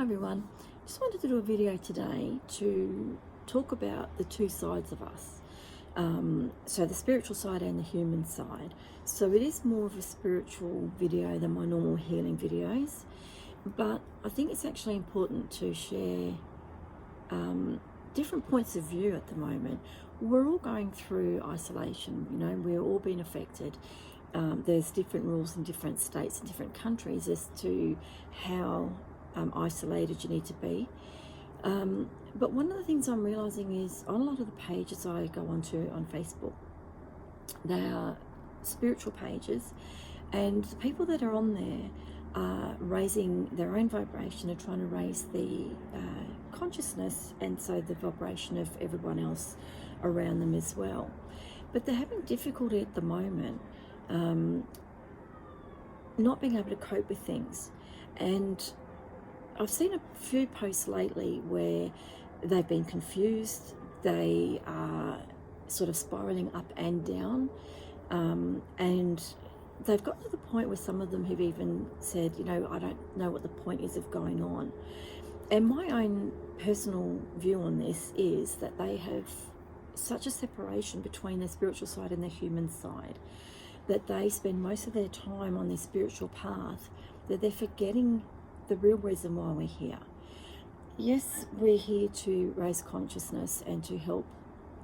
Hi everyone, just wanted to do a video today to talk about the two sides of us. So the spiritual side and the human side. So it is more of a spiritual video than my normal healing videos, but I think it's actually important to share different points of view at the moment. We're all going through isolation, we're all being affected. There's different rules in different states and different countries as to how isolated you need to be. But one of the things I'm realizing is on a lot of the pages I go onto on Facebook, they are spiritual pages, and the people that are on there are raising their own vibration and trying to raise the consciousness, and so the vibration of everyone else around them as well. But they're having difficulty at the moment not being able to cope with things. And I've seen a few posts lately where they've been confused, they are sort of spiraling up and down, and they've got to the point where some of them have even said, I don't know what the point is of going on. And my own personal view on this is that they have such a separation between their spiritual side and their human side, that they spend most of their time on their spiritual path, that they're forgetting the real reason why we're here. Yes, we're here to raise consciousness and to help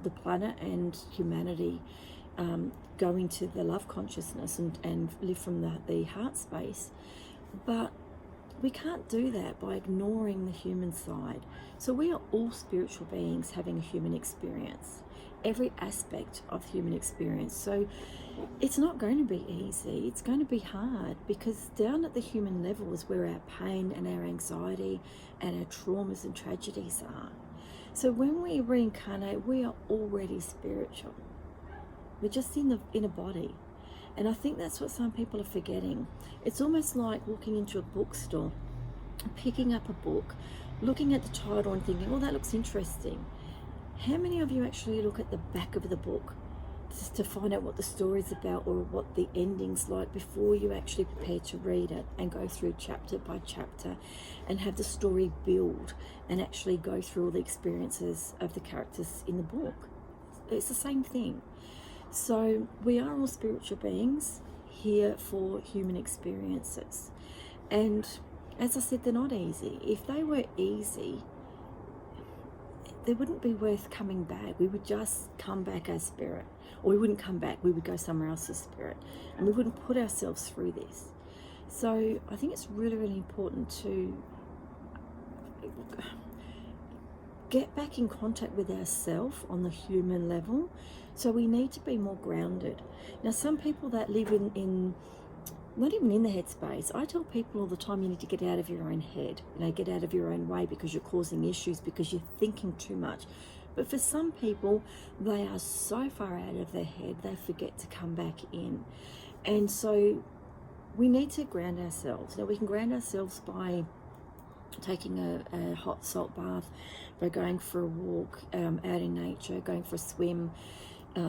the planet and humanity go into the love consciousness and live from the heart space. But we can't do that by ignoring the human side. So we are all spiritual beings having a human experience, every aspect of human experience. So it's not going to be easy, it's going to be hard, because down at the human level is where our pain and our anxiety and our traumas and tragedies are. So when we reincarnate, we are already spiritual. We're just in a body. And I think that's what some people are forgetting. It's almost like walking into a bookstore, picking up a book, looking at the title and thinking, oh, that looks interesting. How many of you actually look at the back of the book just to find out what the story's about or what the ending's like before you actually prepare to read it and go through chapter by chapter and have the story build and actually go through all the experiences of the characters in the book? It's the same thing. So we are all spiritual beings here for human experiences. And as I said, they're not easy. If they were easy, they wouldn't be worth coming back. We would just come back as spirit. Or we wouldn't come back, we would go somewhere else as spirit. And we wouldn't put ourselves through this. So I think it's really, really important to get back in contact with ourselves on the human level. So we need to be more grounded. Now, some people that live in not even in the headspace, I tell people all the time, you need to get out of your own head, get out of your own way, because you're causing issues, because you're thinking too much. But for some people, they are so far out of their head, they forget to come back in. And so we need to ground ourselves. Now, we can ground ourselves by taking a hot salt bath, by going for a walk out in nature, going for a swim,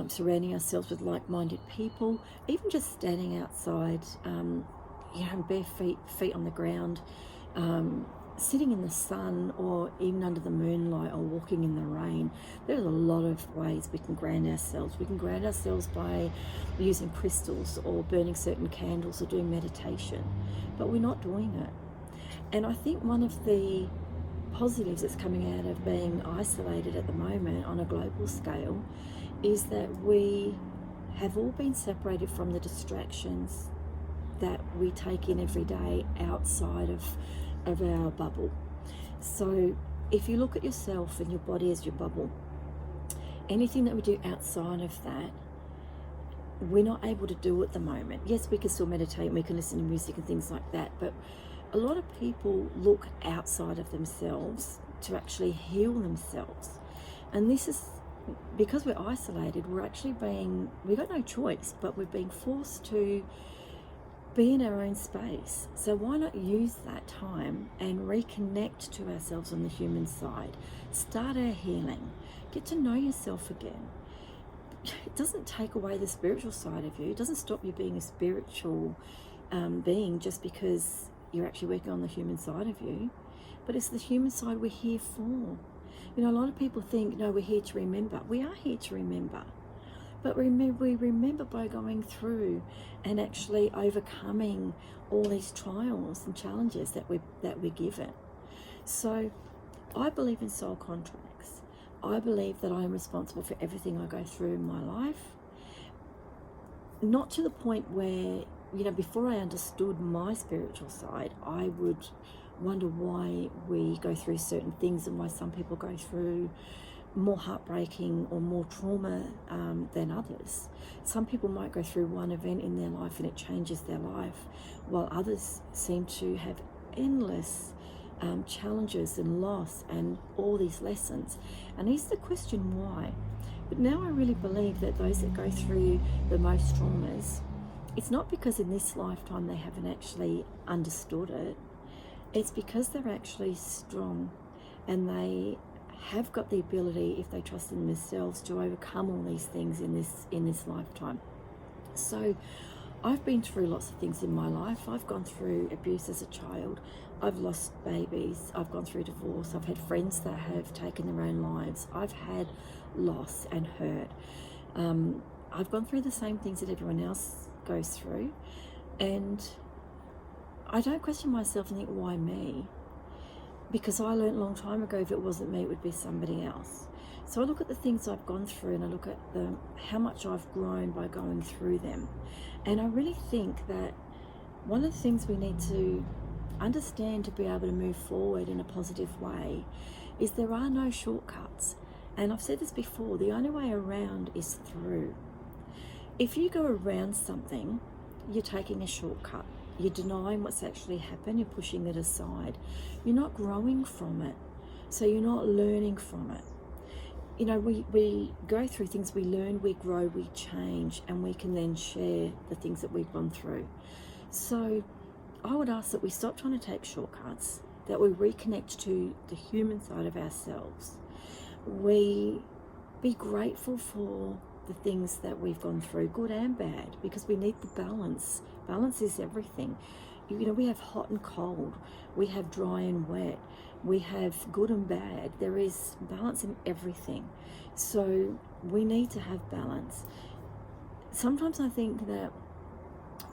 surrounding ourselves with like-minded people, even just standing outside, bare feet on the ground, sitting in the sun, or even under the moonlight, or walking in the rain. There's a lot of ways we can ground ourselves. We can ground ourselves by using crystals or burning certain candles or doing meditation, but we're not doing it. And I think one of the positives that's coming out of being isolated at the moment on a global scale is that we have all been separated from the distractions that we take in every day outside of our bubble. So if you look at yourself and your body as your bubble, anything that we do outside of that, we're not able to do at the moment. Yes, we can still meditate and we can listen to music and things like that, but a lot of people look outside of themselves to actually heal themselves. And this is because we're isolated, we've got no choice, but we're being forced to be in our own space. So why not use that time and reconnect to ourselves on the human side? Start our healing. Get to know yourself again. It doesn't take away the spiritual side of you. It doesn't stop you being a spiritual being just because you're actually working on the human side of you, but it's the human side we're here for. You know, a lot of people think, no, we're here to remember. We are here to remember. But we remember by going through and actually overcoming all these trials and challenges that we're given. So I believe in soul contracts. I believe that I am responsible for everything I go through in my life. Not to the point where, you know, before I understood my spiritual side, I would wonder why we go through certain things and why some people go through more heartbreaking or more trauma than others. Some people might go through one event in their life and it changes their life, while others seem to have endless challenges and loss and all these lessons. And it's the question why. But now I really believe that those that go through the most traumas, it's not because in this lifetime they haven't actually understood it. It's because they're actually strong and they have got the ability, if they trust in themselves, to overcome all these things in this lifetime. So I've been through lots of things in my life. I've gone through abuse as a child. I've lost babies. I've gone through divorce. I've had friends that have taken their own lives. I've had loss and hurt. I've gone through the same things that everyone else goes through. And I don't question myself and think, why me? Because I learned a long time ago, if it wasn't me, it would be somebody else. So I look at the things I've gone through and I look at how much I've grown by going through them. And I really think that one of the things we need to understand to be able to move forward in a positive way is there are no shortcuts. And I've said this before, the only way around is through. If you go around something, you're taking a shortcut. You're denying what's actually happened, you're pushing it aside. You're not growing from it, so you're not learning from it. You know, we go through things, we learn, we grow, we change, and we can then share the things that we've gone through. So I would ask that we stop trying to take shortcuts, that we reconnect to the human side of ourselves. We be grateful for the things that we've gone through, good and bad, because we need the balance. Balance is everything. You know, we have hot and cold, we have dry and wet, we have good and bad. There is balance in everything. So we need to have balance. Sometimes I think that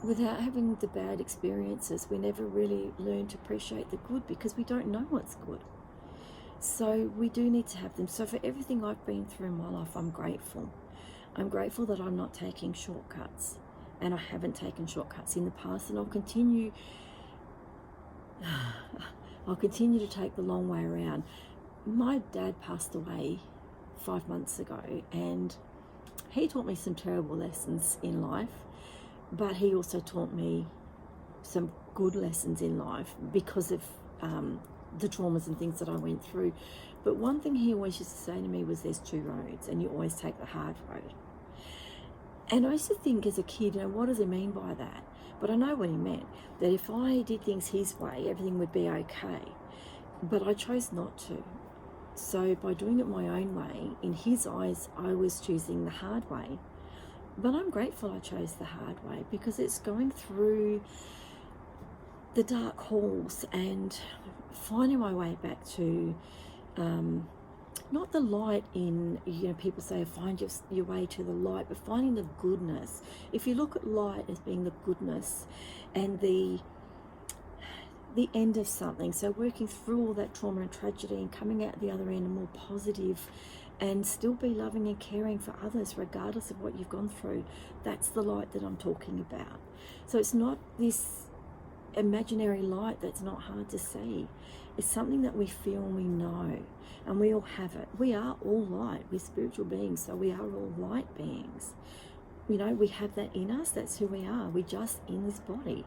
without having the bad experiences, we never really learn to appreciate the good because we don't know what's good. So we do need to have them. So for everything I've been through in my life, I'm grateful. I'm grateful that I'm not taking shortcuts. And I haven't taken shortcuts in the past, and I'll continue to take the long way around. My dad passed away 5 months ago, and he taught me some terrible lessons in life, but he also taught me some good lessons in life because of the traumas and things that I went through. But one thing he always used to say to me was, there's two roads, and you always take the hard road. And I used to think as a kid, you know, what does he mean by that? But I know what he meant, that if I did things his way, everything would be okay. But I chose not to. So by doing it my own way, in his eyes, I was choosing the hard way. But I'm grateful I chose the hard way, because it's going through the dark halls and finding my way back to not the light in, you know, people say find your way to the light, but finding the goodness. If you look at light as being the goodness and the end of something, so working through all that trauma and tragedy and coming out the other end more positive and still be loving and caring for others regardless of what you've gone through, that's the light that I'm talking about. So it's not this imaginary light that's not hard to see. It's something that we feel and we know, and we all have it. We are all light. We're spiritual beings, so we are all light beings. You know, we have that in us. That's who we are. We're just in this body,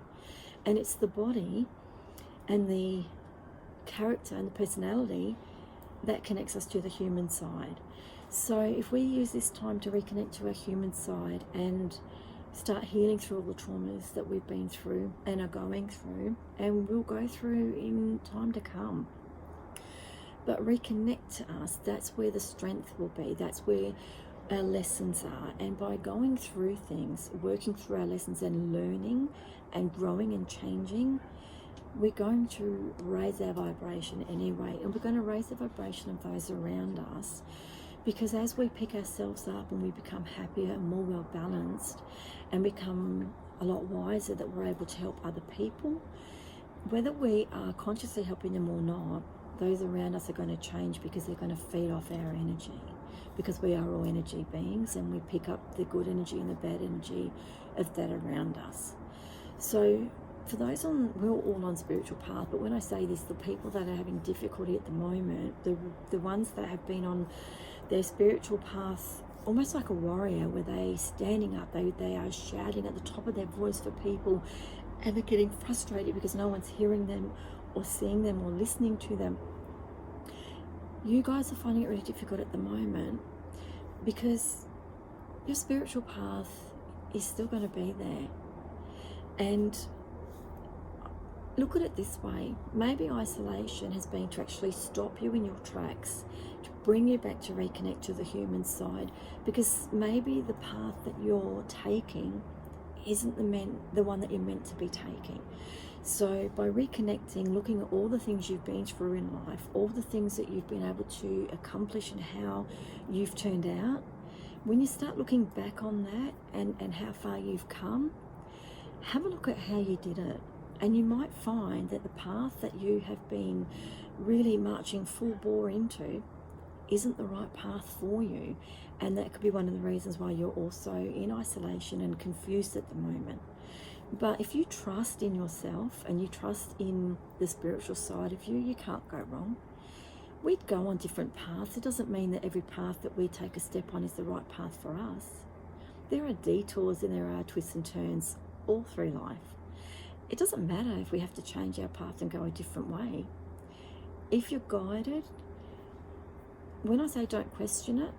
and it's the body and the character and the personality that connects us to the human side. So if we use this time to reconnect to our human side and start healing through all the traumas that we've been through and are going through, and will go through in time to come, but reconnect to us, that's where the strength will be. That's where our lessons are. And by going through things, working through our lessons and learning and growing and changing, we're going to raise our vibration anyway, and we're going to raise the vibration of those around us, because as we pick ourselves up and we become happier and more well balanced and become a lot wiser, that we're able to help other people, whether we are consciously helping them or not, those around us are going to change, because they're going to feed off our energy, because we are all energy beings, and we pick up the good energy and the bad energy of that around us. So for those we're all on spiritual path, but when I say this, the people that are having difficulty at the moment, the ones that have been on their spiritual path almost like a warrior, where they standing up, they are shouting at the top of their voice for people, and they're getting frustrated because no one's hearing them or seeing them or listening to them. You guys are finding it really difficult at the moment, because your spiritual path is still going to be there. And look at it this way, maybe isolation has been to actually stop you in your tracks, to bring you back to reconnect to the human side, because maybe the path that you're taking isn't the one that you're meant to be taking. So by reconnecting, looking at all the things you've been through in life, all the things that you've been able to accomplish and how you've turned out, when you start looking back on that and how far you've come, have a look at how you did it. And you might find that the path that you have been really marching full bore into isn't the right path for you. And that could be one of the reasons why you're also in isolation and confused at the moment. But if you trust in yourself and you trust in the spiritual side of you, you can't go wrong. We'd go on different paths. It doesn't mean that every path that we take a step on is the right path for us. There are detours and there are twists and turns all through life. It doesn't matter if we have to change our path and go a different way. If you're guided, when I say don't question it,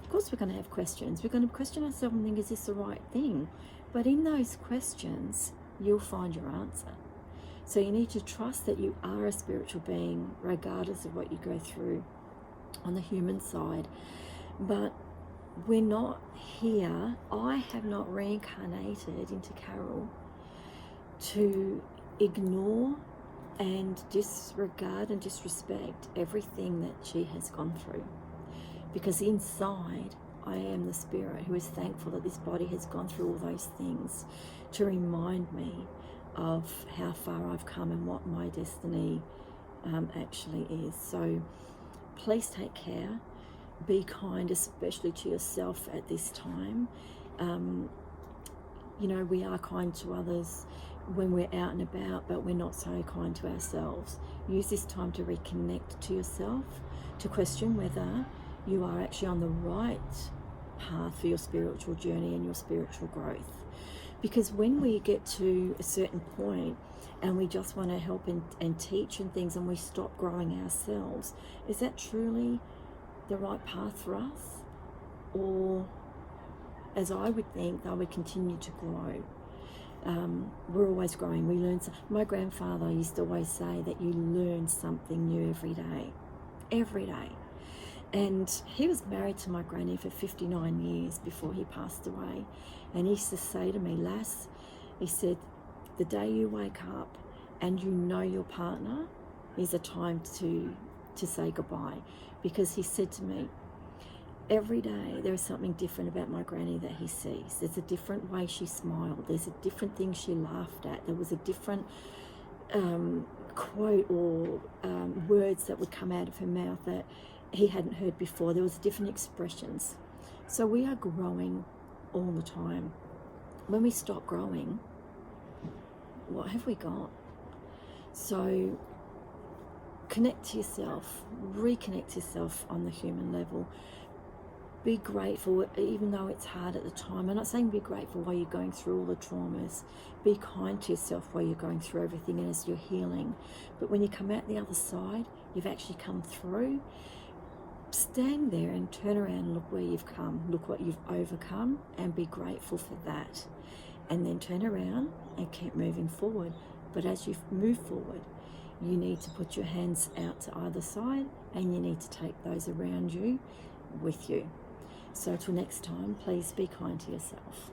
of course we're going to have questions. We're going to question ourselves and think, is this the right thing? But in those questions, you'll find your answer. So you need to trust that you are a spiritual being, regardless of what you go through on the human side. But we're not here. I have not reincarnated into Carol to ignore and disregard and disrespect everything that she has gone through. Because inside, I am the spirit who is thankful that this body has gone through all those things to remind me of how far I've come and what my destiny actually is. So please take care. Be kind, especially to yourself at this time. We are kind to others when we're out and about, but we're not so kind to ourselves. Use this time to reconnect to yourself, to question whether you are actually on the right path for your spiritual journey and your spiritual growth. Because when we get to a certain point and we just want to help and teach and things, and we stop growing ourselves, is that truly the right path for us? Or, as I would think, they would continue to grow. We're always growing. We learn. My grandfather used to always say that you learn something new every day. Every day. And he was married to my granny for 59 years before he passed away. And he used to say to me, Lass, he said, the day you wake up and you know your partner is a time to say goodbye. Because he said to me, every day there is something different about my granny that he sees. There's a different way she smiled. There's a different thing she laughed at. There was a different quote or words that would come out of her mouth that he hadn't heard before. There was different expressions. So we are growing all the time. When we stop growing, what have we got? So connect to yourself, reconnect to yourself on the human level. Be grateful, even though it's hard at the time. I'm not saying be grateful while you're going through all the traumas. Be kind to yourself while you're going through everything and as you're healing. But when you come out the other side, you've actually come through. Stand there and turn around and look where you've come. Look what you've overcome and be grateful for that. And then turn around and keep moving forward. But as you move forward, you need to put your hands out to either side and you need to take those around you with you. So till next time, please be kind to yourself.